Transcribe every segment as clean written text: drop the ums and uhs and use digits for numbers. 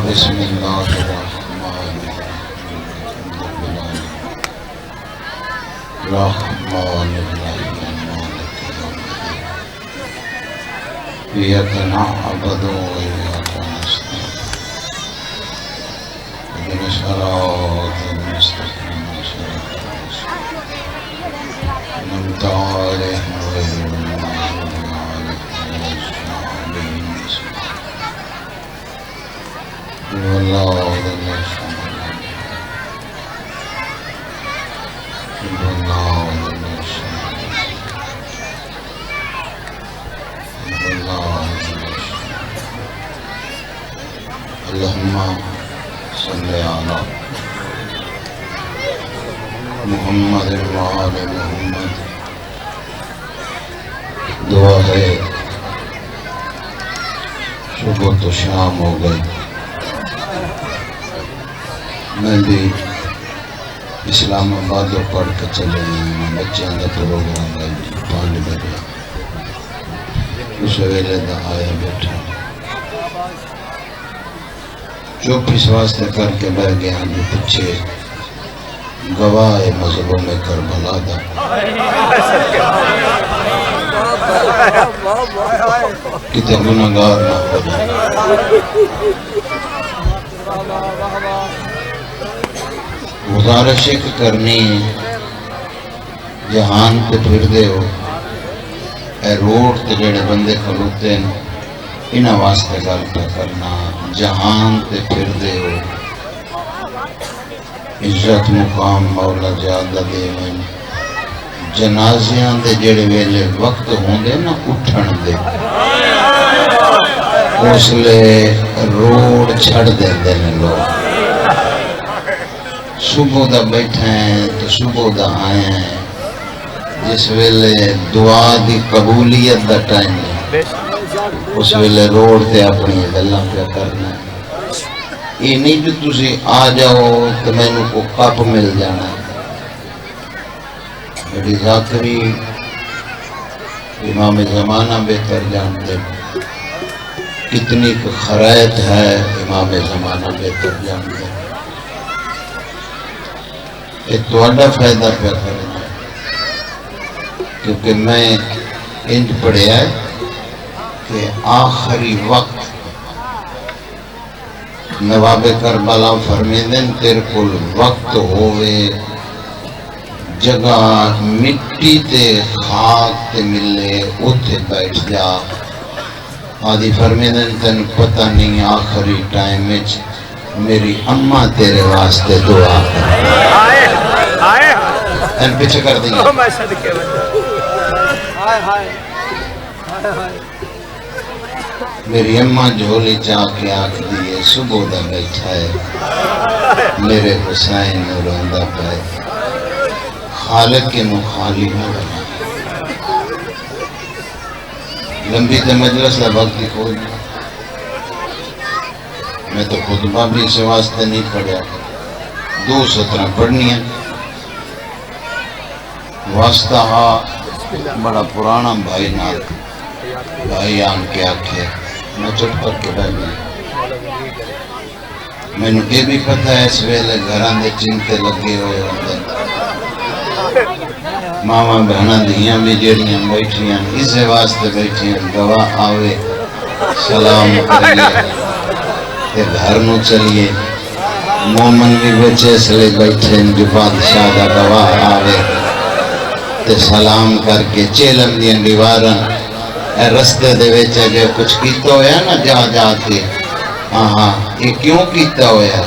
بسم اللہ الرحمن الرحیم ایاک نعبد و ایاک نستعین اهدنا الصراط المستقیم صراط الذین أنعمت علیہم غیر المغضوب علیہم ولا اللہم صلی علی محمد وآل محمد. دعا ہے صبح تو شام ہو گئی، میں بھی اسلام آباد پڑھ کے چلے گئی، بچوں کا پروگرام ہے 5 بجے، اس ویلے دا آیا بیٹھا چپ اس واسطے کر کے بہ گیا جو پیچھے گواہ مظلوم کربلا دا کتے گناہگار نہ ہو جائے. گزارش ایک کرنی ہے، جہان تے پھر دے ہو، اے روڈ تے جڑے بندے کھلوتے ہیں انہاں واسطے گل پہ کرنا. جہان تے پھر دے ہو، عزت مقام مولا زیادہ دے ہیں. جنازیاں دے جڑے ویلے وقت ہوندے نا اٹھن دے، اس لئے روڈ چھڑ دیندے نے لوگ. صبح دا بیٹھے ہیں تو صبح دا آئے ہیں، جس ویلے دعا دی قبولیت دا ٹائم ہے اس ویلے روڈ تے اپنی گلاں پہ کرنا ہے. یہ نہیں جو تسی آ جاؤ تو میں نے کو کپ مل جانا ہے. میری ذاکری امام زمانہ بہتر جانتے، کتنی خرائط ہے امام زمانہ بہتر جانتے. یہ توڑا فائدہ پہ کرنا ہے، کیونکہ میں انج پڑھیا ہے کہ آخری وقت نواب کربلا فرمیدن تیرے کل وقت ہوئے جگہ مٹی تے خاک تے ملے اتھے بیٹھ جا. آدھی فرمیدن تن پتہ نہیں آخری ٹائم میں میری اماں تیرے واسطے دعا کر تن پیچھے کر دیں. میری اماں جھولی چاہ کے آنکھ دیئے صبح دا بیٹھا ہے میرے حسین روندہ پہ خالق کے مخالی نہ بنا. لمبی تے مجلس ہے وقت کی کوئی نہیں، میں تو خطبہ بھی اس واسطے نہیں پڑھیا، 2 سطرہ پڑھنی ہے. واسطہ بڑا پرانا بھائی نال بھائی آن کے آکھے میں چٹ کر کے بیٹھ گئی. میں نے یہ بھی پتہ ہے اس ویلے گھران دے چنتے لگے ہوئے ہوتے، ماما بہنا دیاں بھی جڑیاں بیٹھیاں اسے واسطے بیٹھیاں گواہ آوے سلام کریے تے گھر نو چلیے. مومن بھی بچے اس لئے بیٹھے جو بادشاہ دا گواہ آوے تے سلام کر کے چیلم دیاں دیواراں اے رستے دے ویچے جو کچھ کیتا ہویا نا جا کے یہ کیوں کیتا ہویا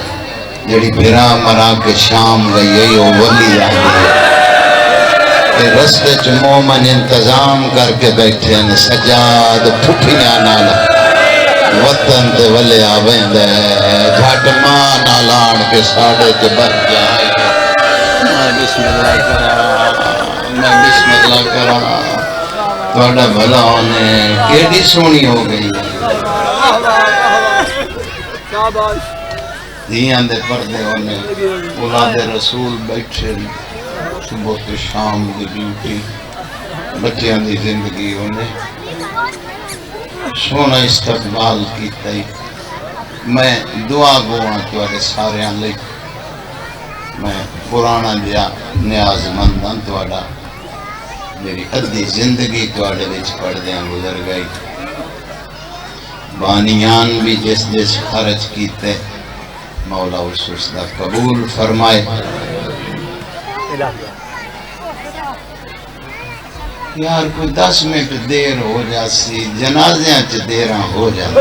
جڑی بھرا مرا کے شام گئی ہے وہ ولی آئی ہے. رستے چ مومن انتظام کر کے بیٹھے ہیں سجاد پھٹیاں نالا وطن تے ولے آویں دے جھٹ ماں نالان کے ساڑے تے بر جائے. میں بسم اللہ کرا توڑا بھلا ہونے کیڑی سونی ہو گئی دیاں دے پردے ہونے اولاد رسول بیٹھے صبح تو شام دی ڈیوٹی بچیاں دی زندگی ہونے سونا استقبال کیتا ہی میں دعا گواں تواڈے سارے لئی میں پرانا جہا نیاز مند ہاں تواڈا میری ادھی زندگی تواڈے وچ پڑھدیاں گزر گئی بانیان بھی جس جس خرچ کیتے مولا اس دا قبول فرمائے یار کوئی 10 منٹ دیر ہو جاسی جنازیاں چ دیراں ہو جاتی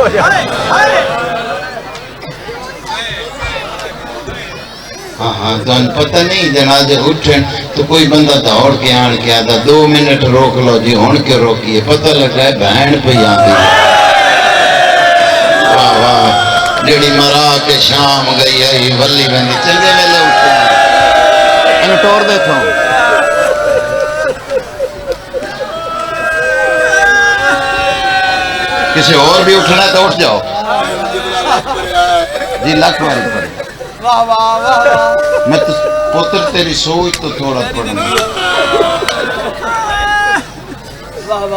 ہاں تو پتہ نہیں جنازے اٹھن تو کوئی بندہ دوڑ کے آن کے آتا 2 منٹ روک لو جی ہون کے روکیے پتہ لگا ہے بہن پہ آتی واہ واہ جڑی مرا کے شام گئی ہے ولی بندی چنگے ویلے اٹھنا انہوں ٹور دیتا ہوں کسی اور بھی اٹھنا ہے تو اٹھ جاؤ جی لاکھ ماری پڑے میں تو پتر تیری سوچ تو تھوڑا پڑھنا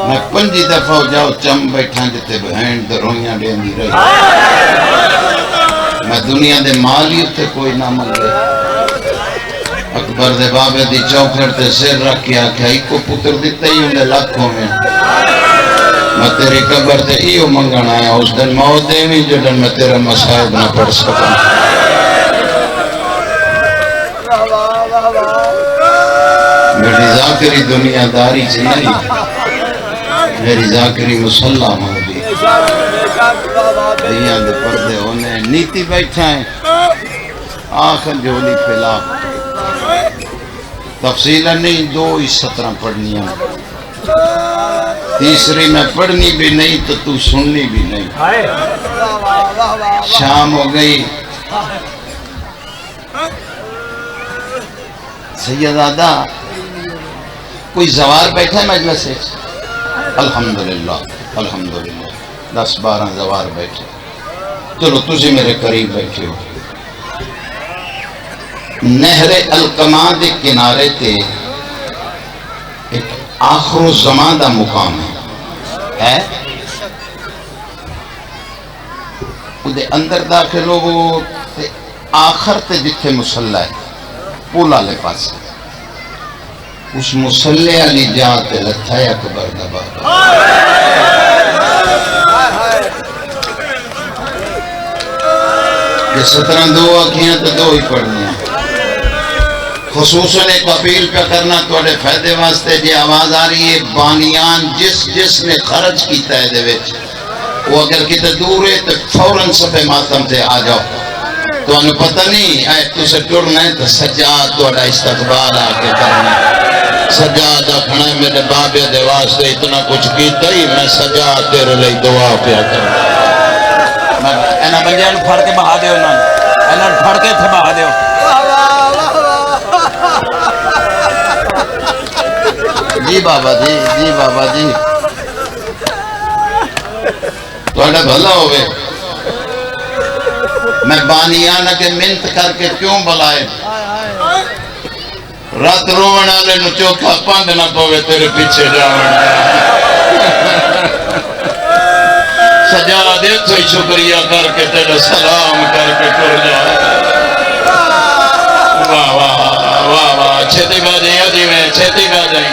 میں 5 دفعہ جاؤ چم بیٹھا جتے بہن درویاں ڈیندی رہی میں دنیا دے مال ہی اتھے کوئی نہ ملے اکبر دے بابے دی چوکھڑ تے سر رکھ کے آکھا ایک پتر دیتا ہی انہیں لاکھوں میں تیری قبر تے ایو منگن آیا اس دن موت دے بھی جڑن میں تیرا مسائب نہ پڑھ سکا میری ذاکری دنیا داری سے نہیں میری ذاکری مسلح مولی دیاں دے پردے ہونے نیتی بیٹھا ہے آخر جولی پھیلا تفصیلہ نہیں 2 ہی 17 پڑھنی ہیں تیسری میں پڑھنی بھی نہیں تو سننی بھی نہیں شام ہو گئی سیدادہ کوئی زوار بیٹھا ہے مجلس سے الحمدللہ الحمدللہ 10-12 زوار بیٹھے چلو تجھے میرے قریب بیٹھے ہو نہر القماں دے کنارے تے ایک آخر و زمان دا مقام ہے دے اندر داخل ہو تے آخر تے جتھے مسلح ہے پولا لے پاس اس مسلح علی جاتے لتھا ہے اکبر دا بابا یہ 17 دو آکھیاں تو 2 ہی پڑھنی ہیں خصوصاً ایک اپیل پہ کرنا توڑے فائدے واسطے جی آواز آ رہی ہے بانیان جس نے خرچ کیتا ہے دے وچ وہ اگر کتے دور ہے تو فوراً سبے ماتم سے آ جاؤ تو انہوں پتہ نہیں آئے تو سے ٹرنا ہے تو سجاد توڑا استقبال آکے کرنا سجاد آکھنا ہے میرے بابے دے واسطے اتنا کچھ کیتا ہی میں سجاد تیرے لئے دعا پیا کرنا اینا بنجان پھڑ کے بہا دے انہوں اینا پھڑ کے تھے بہا دے جی بابا جی جی بابا جی توڑا بھلا ہوئے میں بانیانہ کے منت کر کے کیوں بلائے رات رومن آلے نو چوکھا پاند نہ پوے تیرے پیچھے جاؤں سجا دے تو شکریہ کر کے تیرے سلام کر کے ٹر جائے واہ واہ واہ واہ چھتی باجی ادھی میں چھتی باجی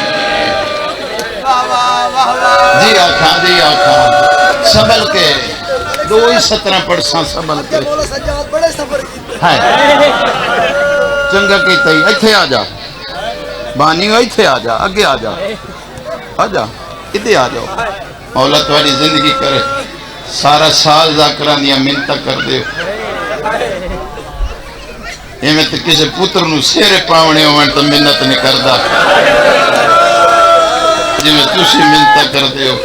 جی آکھاں سبل کے 2 ہی 17 پڑھساں سبل کے چنگا کیتا ہی ایتھے آ جا بانیو ایتھے آ جا اگے آ جا ادھے آ جاؤ مولا تمہاری زندگی کرے سارا سال ذاکران دیا منتہ کر دے یہ میں تو کسی پتر نو سیرے پاونے ہوئے تو منت نہیں کردہ جی میں تُسی منتہ کر دے ہو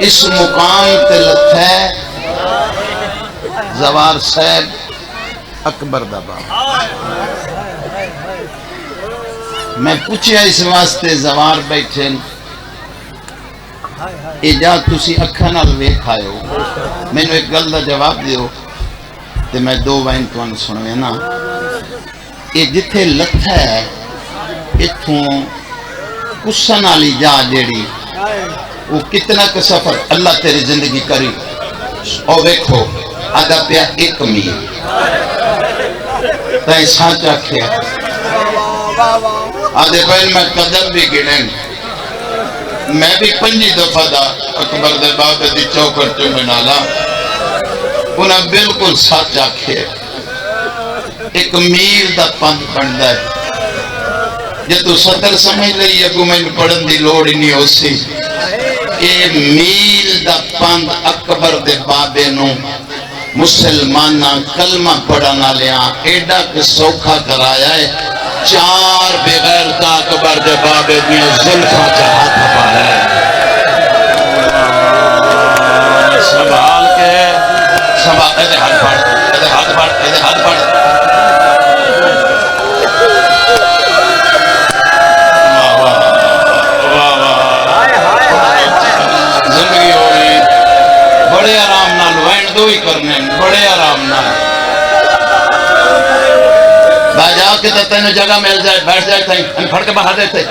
اس مقام تلت ہے زوار صاحب اکبر دبا میں پوچھیا اس واسطے زوار بیٹھے ایجاد تُسی اکھا نال ویکھ آئے ہو میں نے ایک گل دا جواب دیو تے میں 2 وائن تو انہوں سنوے نا یہ جتھے لتھا ہے اتھوں کسن آلی جا جیڑی وہ کتنا کا سفر اللہ تیری زندگی کری اور دیکھو آدھا پیا 1 میل تائیں سانچ آکھیا آدھے پہل میں قدم بھی گنیں میں بھی 5 دفعہ دا اکبر دے بابے دی چوکر چمنالا انہاں بالکل سچ آکھیا 1 میل دا پند بندا ہے جے تو 70 سمجھ لئی اگو میں پڑھن دی لوڑ ہی نہیں ہو سی اے میل دا پند اکبر دے بابے نو مسلمانہ کلمہ پڑھنا لیا ایڈا کہ سوکھا کرایا ہے 4 بغیر تا اکبر دے بابے دیا زلفہ چاہت پایا ہے سنبھال کے سنبھال ایدے ہاتھ پڑھ ایدے ہاتھ پڑھ ایدے ہاتھ پڑھ زندگی ہو گئی بڑے آرام نال وین دو ہی کرنے بڑے آرام نال جا کے تو تینوں جگہ مل جائے بیٹھ جائے تھیں ہم پھڑ کے باہر دیتے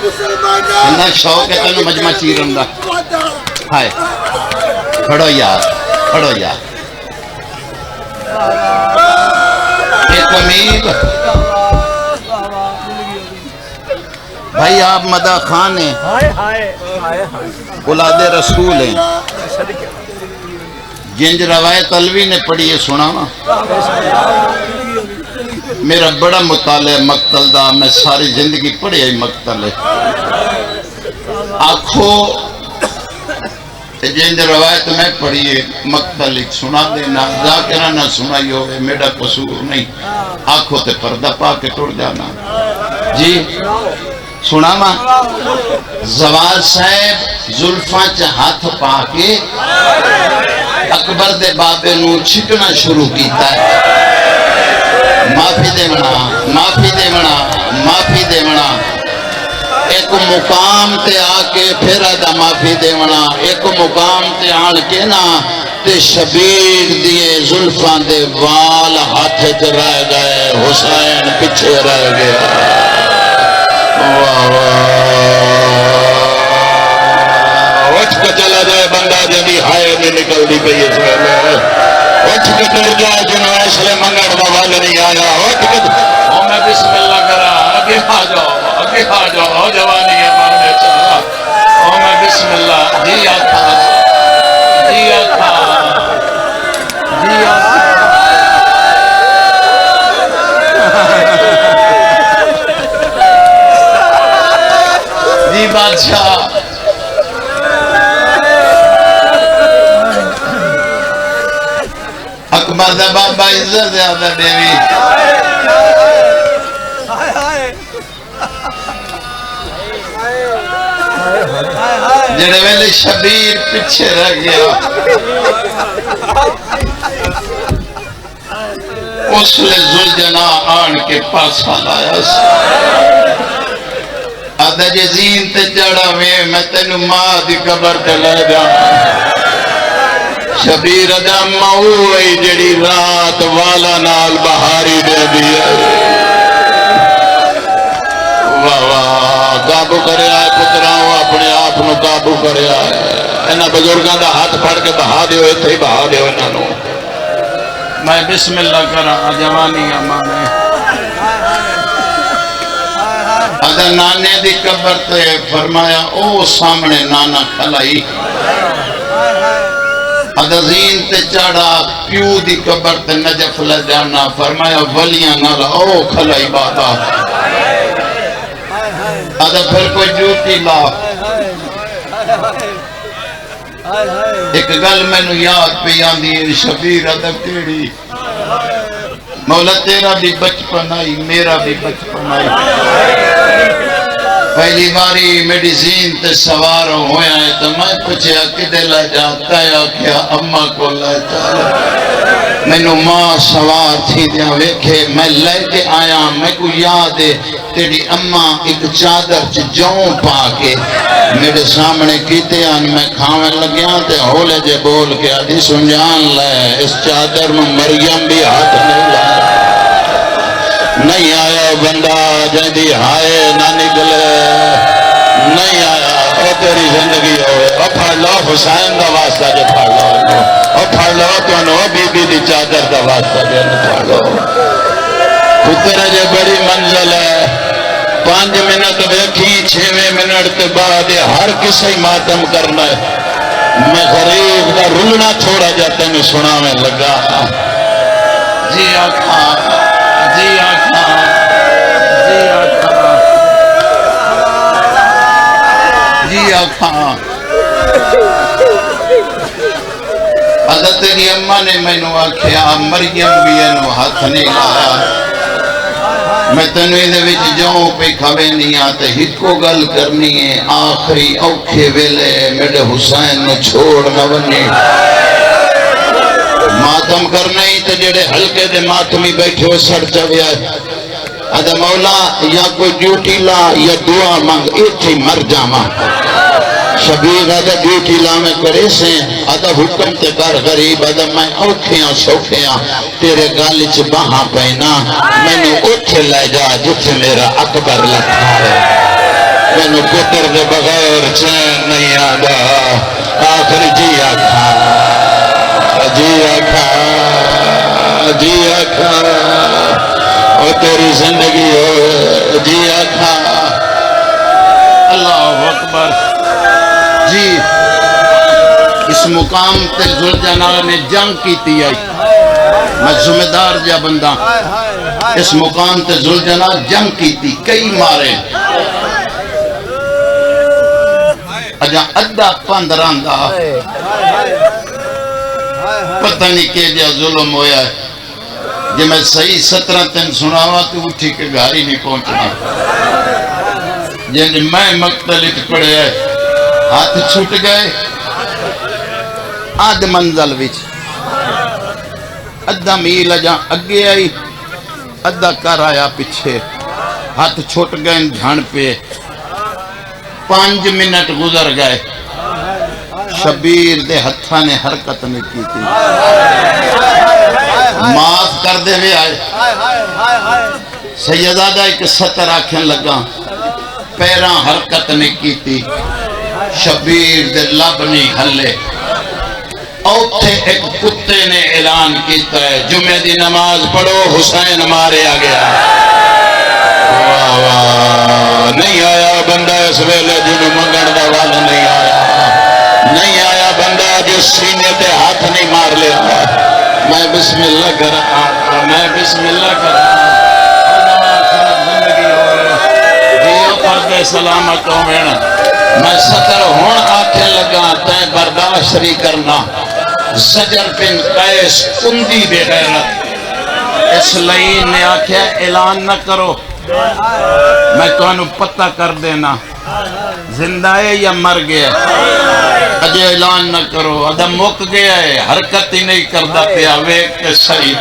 اتنا شوق ہے تینوں مجمع چیرن دا ہائے پڑھو یار پڑھو یار 1 میل بھائی آپ مدہ خان ہیں اولاد رسول ہیں جنج روایت علوی نے پڑھی ہے سنا میرا بڑا مطالعہ مقتل دا میں ساری زندگی پڑھے ہی مقتل ہے آنکھو جنج روایت میں پڑھی ہے مقتل ایک سنا دینا ذاکرہ نہ سنائی ہوئے میرا قصور نہیں آنکھوں تے پردہ پا کے ٹوڑ جانا جی سنا ماں زوال صاحب زلفاں چا ہاتھ پا کے اکبر دے بابے نو چھکنا شروع کیتا ہے معافی دیونا معافی دیونا معافی دیونا ایک مقام تے آکے پھر آدھا معافی دیونا ایک مقام تے آن کے نا تے شبیر دیئے زلفاں دے وال ہاتھ تے رہ گئے حسین پچھے رہ گیا وچھ کا چلا جائے بندہ جنی ہائے میں نکل دی پہ یہ سوئے وچھ کا ٹر جائے جنہوں ایسلے منگڑ بوال نہیں آیا وچھ کا میں بسم اللہ کرا آگے آ جاؤ جوانی ہے مارنے چلا میں بسم اللہ جی آتھا جی آتھا جی آتھا جی بادشاہ اکبر دا بابا عزت زیادہ دیوی جڑے ویلے شبیر پچھے رہ گیا اس لئے زلجنا آن کے پاسا لایا آدھا جزین تے جڑا میں تینو ماں دی قبر تے لے جانا شبیر ادا موئی جڑی رات والا نال بہاری دے دیا واہ واہ قابو کرے آئے پتراؤں اپنے آپ نو قابو کرے آئے انہا بزرگاں دا ہاتھ پھڑ کے بہا دیو ایتھے ہی بہا دیو انہا نو میں بسم اللہ کرا جوانی امانے اگر نانے دی قبر تے فرمایا او سامنے نانا کھلائی ادھین تے چڑھا پیو دی قبر تے نجف لے جانا فرمایا ولیاں نہ او کھلائی بابا ادھا پھر کوئی جوتی لا ایک گل میں نو یاد پہ آندی شبیر ادھا کیڑی مولا تیرا بھی بچپن آئی میرا بھی بچپن آئی پہلی باری میڈیسین تے سوار ہویا ہے تو میں پچھیا کدے لے جاتا ہے کیا اممہ کو لے چالا میں نو ماں سوار تھی دیا ویکھے میں لے کے آیا میں کو یاد ہے تیری اممہ ایک چادر جون پا کے میرے سامنے کیتے آن میں کھاویں لگیا تے ہولے جے بول کے آدھی سنجان لے اس چادر میں مریم بھی ہاتھ نہیں لائے نہیں آیا بندہ جیدی ہائے نہ نکلے نہیں آیا او تیری زندگی ہوئے او پھڑ لو حسین دا واسطہ جو پھڑ لو او پھڑ لو تو انہوں بی بی دی چادر دا واسطہ جو پھڑ لو پتر جو بڑی منزل ہے 5 منٹ بیٹھی 6 منٹ بعد ہر کسی ماتم کرنا ہے میں غریب کا رلنا چھوڑا جاتا ہے سنا میں لگا جی آقا جی آقا جی آقا جی آقا حضرت تیری اماں نے میں نو آکھیا مریم بھی انو ہاتھ نہیں لایا میں تنوی دے وچ جاؤں پہ کھوے نہیں آتے ہتکو گل کرنی ہے آخری اوکھے ویلے میرے حسین نو چھوڑ نہ ونی ماتم کرنا ہی تے جڑے ہلکے دے ماتمی بیٹھے ہو سڑ چویا ادا مولا یا کوئی ڈیوٹی لا یا دعا مانگ ایتھی مر جاواں شبیر آدھا ڈیوٹی لامے کرے سے آدھا حکم تے کر غریب آدھا میں اوکھیاں سوکھیاں تیرے گالی چھ باہاں پہنا میں نے اٹھے لے جا جتھے میرا اکبر لکھا ہے میں نے پتر دے بغیر چین نہیں آدھا آخر جی آکھا جی آکھا جی آکھا اور تیری زندگی ہو جی آکھا اللہ اکبر جی اس مقام تے ذوالجلال نے جنگ کیتی آئی میں ذمہ دار جا بندہ اس مقام تے ذوالجلال جنگ کیتی کئی مارے اجا ادھا 15 دا پتہ نہیں کہ جا ظلم ہویا ہے جی میں صحیح 17 تن سناوا تو اٹھی کے گھاری نہیں پہنچنا جن میں مقتلت پڑے ہے ہاتھ چھوٹ گئے آدھ منزل وچ ادھا میل اجا اگے آئی ادھا کر آیا پیچھے ہاتھ چھوٹ گئے جھان پہ 5 منٹ گزر گئے شبیر دے ہتھا نے حرکت نہیں کی تھی معاف کر دے ہوئے آئے سیدادہ ایک 70 آنکھیں لگا پیراں حرکت نہیں کی تھی شبیر دے لب نہیں ہلے اوتھے ایک کتے نے اعلان کیتا ہے جمعہ دی نماز پڑھو حسین مارے آ گیا واہ واہ نہیں آیا بندہ اس ویلے جنہوں منگن دا والا نہیں آیا نہیں آیا بندہ جو سینے تے ہاتھ نہیں مار لیا میں بسم اللہ کر رہا میں بسم اللہ کر رہا زندگی ہو رہے دیو پردے سلامت ہو مینا میں 70 ہون آنکھیں لگا تے برداشت نہیں کرنا زجر بن قیس کندی بے غیرت اس لئی نے آکھیا اعلان نہ کرو میں تو انہوں پتہ کر دینا زندہ ہے یا مر گیا اجے اعلان نہ کرو ادا مک گیا ہے حرکت ہی نہیں کردہ پیا ویک کے صحیح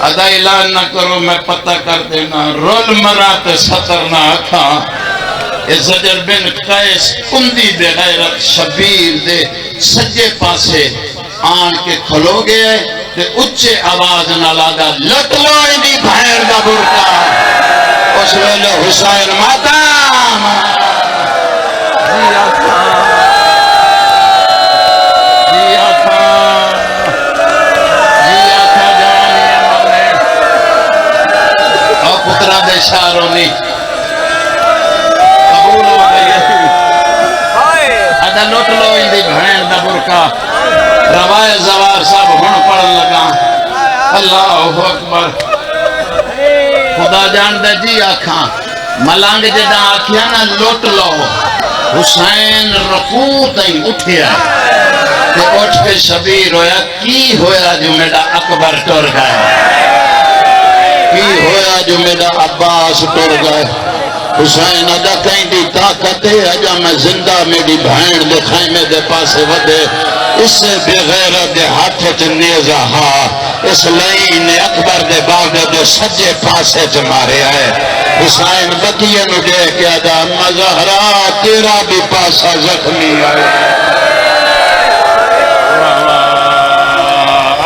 ادا اعلان نہ کرو میں پتہ کر دینا رول مرات 70 نہ آکھاں زجر بن قیس کندی بے غیرت شبیر دے سجے پاسے آن کے کھلو گئے تے اچھے آواز نہ لادا لٹ لو انہی بھائر دا برکا اس ویلے حسین ماتام جی آقا جی آقا جی آقا جوانی امرے اور پترہ دے شاروں نہیں قبول ہو گئی ادا لٹ لو انہی بھائر دا برکا روائے زوار سب ہن پڑھن لگا اللہ اکبر خدا جان دے جی آکھاں ملانگ جدہ آکھیا نا لوٹ لو حسین رکوع تئی اٹھیا کہ اٹھ کے شبیر ہویا کی ہویا جو میرا اکبر ٹر گئے کی ہویا جو میرا عباس ٹر گئے حسین ادا کہیں دی طاقت ہے اجا میں زندہ میری بھائن دے خیمے دے پاسے ودے اس سے بغیر دے ہاتھ نیزہ ہاں اس لئی نے اکبر دے باغ دے سجے پاسے مارے آئے حسین بکیے نو دے کے ادا مظہرہ تیرا بھی پاسا زخمی آئے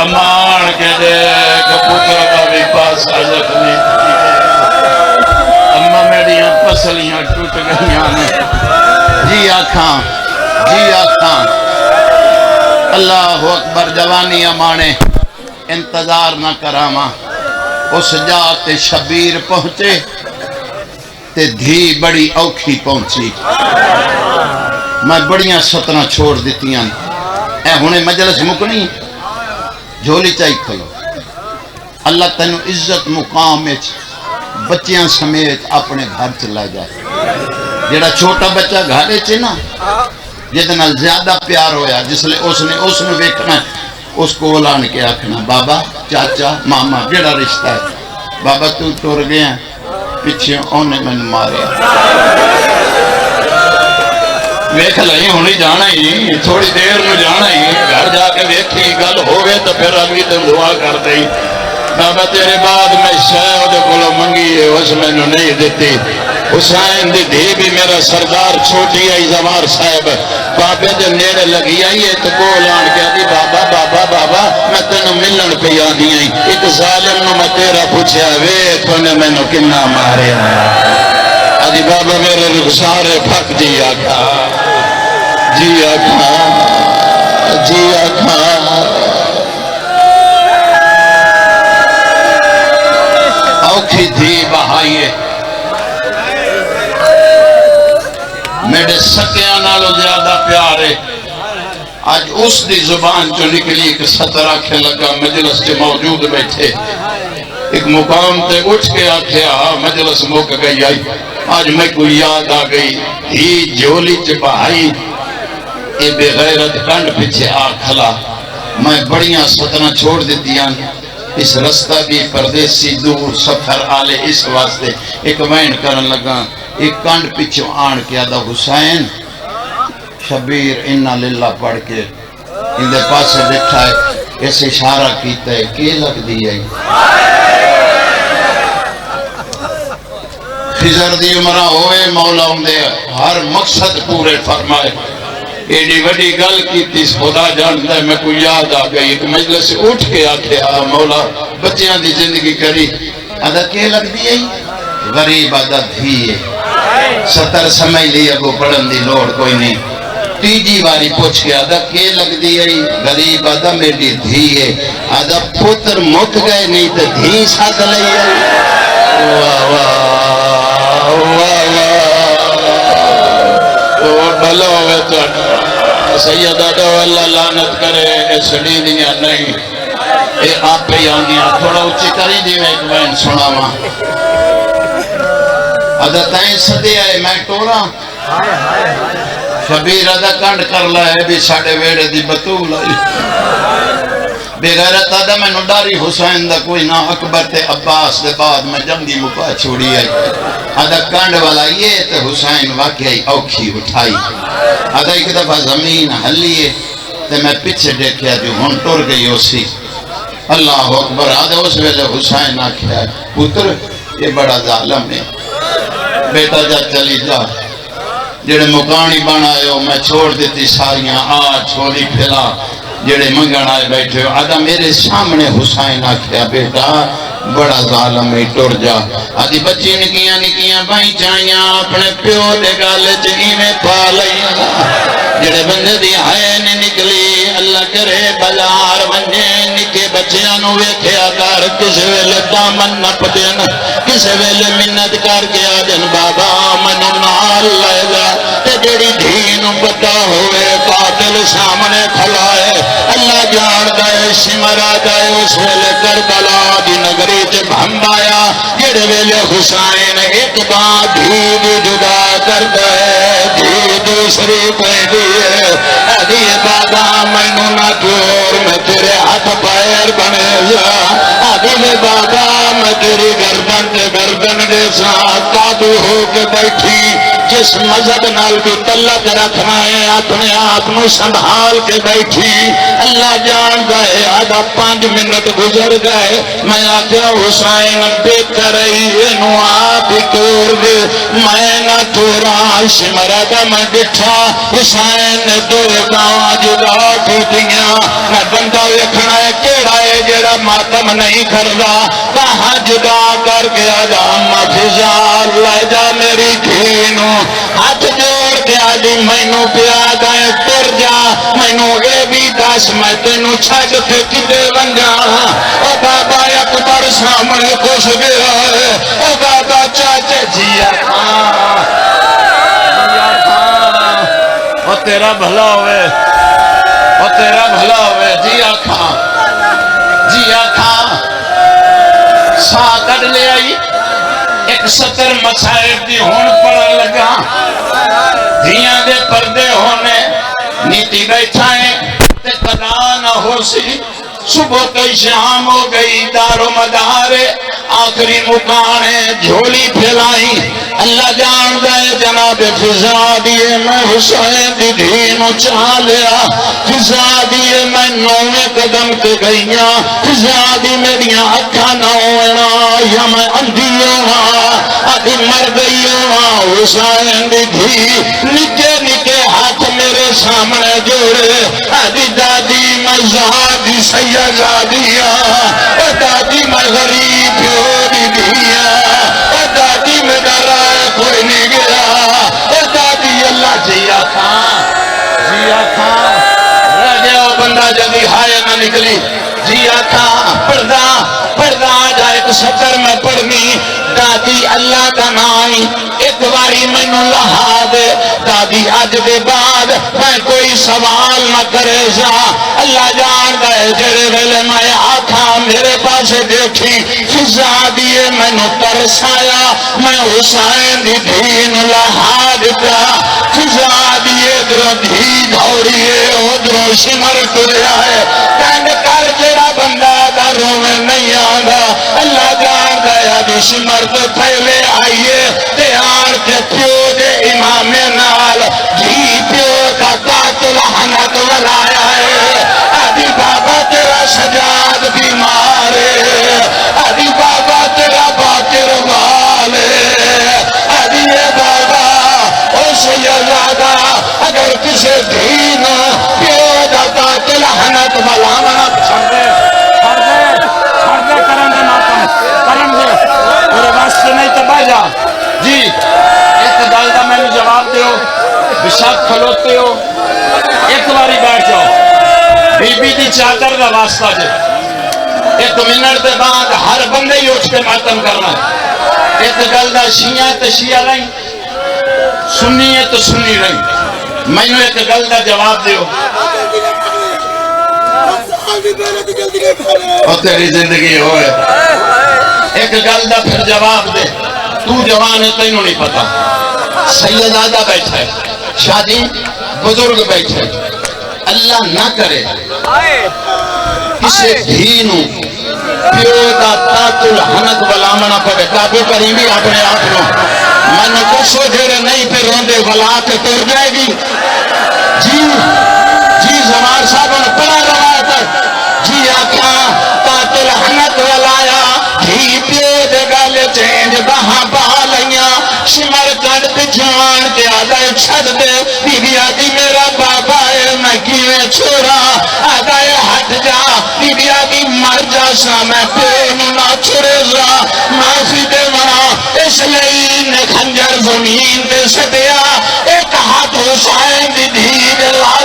امان کے دے کپوتر کا بھی پاسا زخمی اما میری پسلیاں ٹوٹ گئیاں نے جی آکھاں جی آکھاں اللہ اکبر جوانی امانے انتظار نہ کراما اس جا تے شبیر پہنچے تے دھی بڑی اوکھی پہنچی میں بڑیاں سترہ چھوڑ دیتیاں اے ہونے مجلس مکنی جھولی چاہی کھلو اللہ تینو عزت مقام بچیاں سمیت اپنے گھر چلا جائے جیڑا چھوٹا بچہ گھرے چے نا جتنا زیادہ پیار ہویا جس لئے اس نے ویکھنا اس کو اولان کے آکھنا بابا چاچا ماما جیڑا رشتہ ہے بابا تو ٹور گیا پیچھے اونے میں ماریا ویکھ لئی ہونی جانا ہی تھوڑی دیر میں جانا ہی گھر جا کے ویکھی گل ہوگے تو پھر ابھی تو دعا کر دئی بابا تیرے بعد میں شاید کلو منگی ہے اس میں نے نہیں دیتی حسین دی دھی بھی میرا سردار چھوٹی آئی زمار صاحب بابے دے نیڑے لگی آئی ہے تو کول آن کے آدھی بابا بابا بابا میں تینوں ملن پہ آدھی آئی ایک ظالم نو میں تیرا پوچھا وے تو نے میں نو کنہ مارے آدھی بابا میرے رخسارے پھک جی آکھا جی آکھا جی آکھا اوکھی تھی بہائیے میرے سکیاں نالو زیادہ پیارے آج اس دی زبان جو نکلی ایک سطر آکھے لگا مجلس کے موجود بیٹھے ایک مقام تے اٹھ کے آکھے مجلس موک گئی آئی آج میں کوئی یاد آ گئی ہی جولی چپائی اے بے غیرت کنڈ پیچھے آ کھلا میں بڑیاں سطرہ چھوڑ دیتی آن اس رستہ بھی پردیسی دور سفر آلے اس واسطے ایک وین کرن لگا ایک کانڈ پیچھو آن کے آدھا حسین شبیر انہا للہ پڑھ کے اندھے پاسے بٹھا ہے ایسے اشارہ کیتا ہے کہ لگ دی ہے خضر دی عمرہ ہوئے مولا اندھے ہر مقصد پورے فرمائے ایڈی وڈی گل کی تیس خدا جانتا ہے میں کو یاد آ گئی ایک مجلس سے اٹھ کے آتے مولا بچیاں دی زندگی کری آدھا کہ لگ دی ہے غریب آدھا دھی ہے ستر سمجھ لیا کو پڑھن دی لوڑ کوئی نہیں تیجی باری پوچھ کے آدھا کہ لگ دی ہے غریب آدھا میری دھی ہے آدھا پتر مک گئے نہیں تو دھی ساتھ لئی ہے واہ واہ واہ تو بھلو ہوئے تو سیدہ دو اللہ لعنت کرے اس لیدیاں نہیں اے آپ پہ آنیاں تھوڑا اچھی کری دی میں ایک وین سنا ماں آدھا تائیں صدی آئے میں ٹورا شبیر آدھا کانڈ کر لائے بھی ساڑھے ویڑے دی بطول آئی بے غیرت آدھا میں نڈاری حسین دا کوئی نہ اکبر تے عباس دے بعد میں جنگی مکا چھوڑی آئی آدھا کانڈ والا یہ تے حسین واقعی اوکھی اٹھائی آدھا ایک دفعہ زمین ہلیے تے میں پیچھے دیکھیا جو ہون ٹور گئی اسی اللہ اکبر آدھا اس ویلے حسین آکھیا پتر یہ بڑا ظالم ہے بیٹا جا چلی جا جڑے مکانی بنائے ہو میں چھوڑ دیتی ساریاں چھوڑی پھیلا جڑے منگن آئے بیٹھے ہو آدھا میرے سامنے حسین آکھیا بیٹا بڑا ظالم ہے ٹور جا آدھی بچی نکیاں بھائی چاہیاں اپنے پیو دے گالے چنی میں پا لئیاں جڑے بندے دی ہائے نے نکلی اللہ کرے بازار ونجے نکے بچیاں نو ویکھیا کر کسے ویلے دامن نپ دین کسے ویلے منت کر کے آدن بابا منو نال لے جا تے جڑی دھین پتا ہوئے قاتل سامنے کھلائے اللہ جان دائے سمرا دائے اس ویلے کربلا دی نگری تے بھمب آیا جڑے ویلے حسین ایک بات دھی جدا کر دائے دھی دوسری پہنی ہے آدھی بابا مینو نہ جوڑ میں تیرے ہاتھ پیر بنے جا آدھی میں بابا میں تیری گردن دے ساتھ قابو ہو کے بیٹھی جس مذہب نال بھی تلق رکھنا ہے اپنے آپ نو سنبھال کے بیٹھی اللہ جان گئے آدھا 5 منٹ گزر گئے میں آکھیا حسین بہتر اینو آپ توڑ دے میں نہ توڑا سمرا دا میں بٹھا حسین نے 2 گاواں جدا ٹوٹیاں میں بندہ ویکھنا ہے کیڑا ہے جڑا ماتم نہیں کردا کہاں جدا کر کے آدھا مفزا لے جا میری دھینو ہاتھ جوڑ کے آ دی مینوں پیا گئے تر جا مینوں اے بھی دس میں تینوں چھڈ کے کدے ونجا او بابا اکبر سامنے کس گیا ہے او بابا چاچے جیا خان او تیرا بھلا ہوئے او تیرا بھلا ہوئے جیا خان سا کر لے آئی ایک 70 مسائب دی ہون پڑھن لگا دھیاں دے پردے ہونے نیتی بیٹھائیں تے قضا نہ ہو سی صبح کئی شام ہو گئی دار و مدار آخری مکانے جھولی پھیلائی اللہ جان دے جناب فضا دیے میں حسین دی دین چاہ لیا فضا دیے میں 9 قدم کے گئیاں فضا دی میریاں اکھا نہ ہونا یا میں اندھی ہوا آدھی مر گئی ہوا حسین دی دھی نکے نکے ہاتھ میرے سامنے جوڑے آدھی دادی میں زہادی سیدادیا اے دادی میں غریب پیوری دیا اے دادی میں ڈرائے کوئی نہیں گیا اے دادی اللہ جیا خان رہ گیا وہ بندہ جدی ہائے نہ نکلی جیا خان پردہ جائے ایک 70 میں پڑھنی دادی اللہ کا نائی ایک باری میں لہا دے دادی آج دے بعد میں کوئی سوال نہ کرے جا اللہ جان دے جڑے ویلے میں آتھا میرے پاس دیکھی فضا دیے میں ترس آیا میں حسین دی دین لہا دیتا فضا دیے درو دھی دھوڑیے ادھروں شمر کریا ہے کہنگ کر جڑا بندہ داروں میں نہیں آگا اللہ جان دیا دی شمر تو پہلے آئیے تیار کے پیو دے امام نال جھی پیو کا قاتل حنت ولایا ہے آدھی بابا تیرا سجاد بیمار ہے آدھی بابا تیرا باقر والے آدھی بابا او سیدادہ اگر کسے دین پیو دا قاتل حنت ولانا چھڑ دے کرن دے میرے واسطے نہیں تو باجا جی ایک گل دا میں نے جواب دیو بشاک کھلوتے ہو ایک باری بیٹھ جاؤ بی بی دی چادر دا واسطہ جے 1 منٹ دے بعد ہر بندے ہی اٹھ کے ماتم کرنا ایک گل دا شیعہ تے شیعہ رہی سنی ہے تو سنی رہی میں نے ایک گل دا جواب دیو اور تیری زندگی ہوئے ایک گل دا پھر جواب دے تو جوان ہے تینوں نہیں پتا سیدادہ بیٹھا ہے شادی بزرگ بیٹھے اللہ نہ کرے کسے دھینوں پیو دا قاتل حنت بلامنا پڑے قابل کریں بھی اپنے آپ نو میں نے کسو دھیرے نہیں پہ روندے ولا کے تور جائے گی جی زمان صاحب نے پڑھا روایت ہے جی آکھا قاتل حنت ولایا ہی پیو دے گالے چینج بہاں بالائیاں شمر کڑ پچھان کے آدھائے چھڑ دے بی بی آدھی میرا بابا ہے میں کیویں چھوڑا آدھائے ہٹ جا بی بی آدھی مر جا سا میں پین نہ چھوڑے جا معافی دے ماں اس لئی نے خنجر زمین دے سٹیا ایک ہاتھ حسین دی دھی دے لا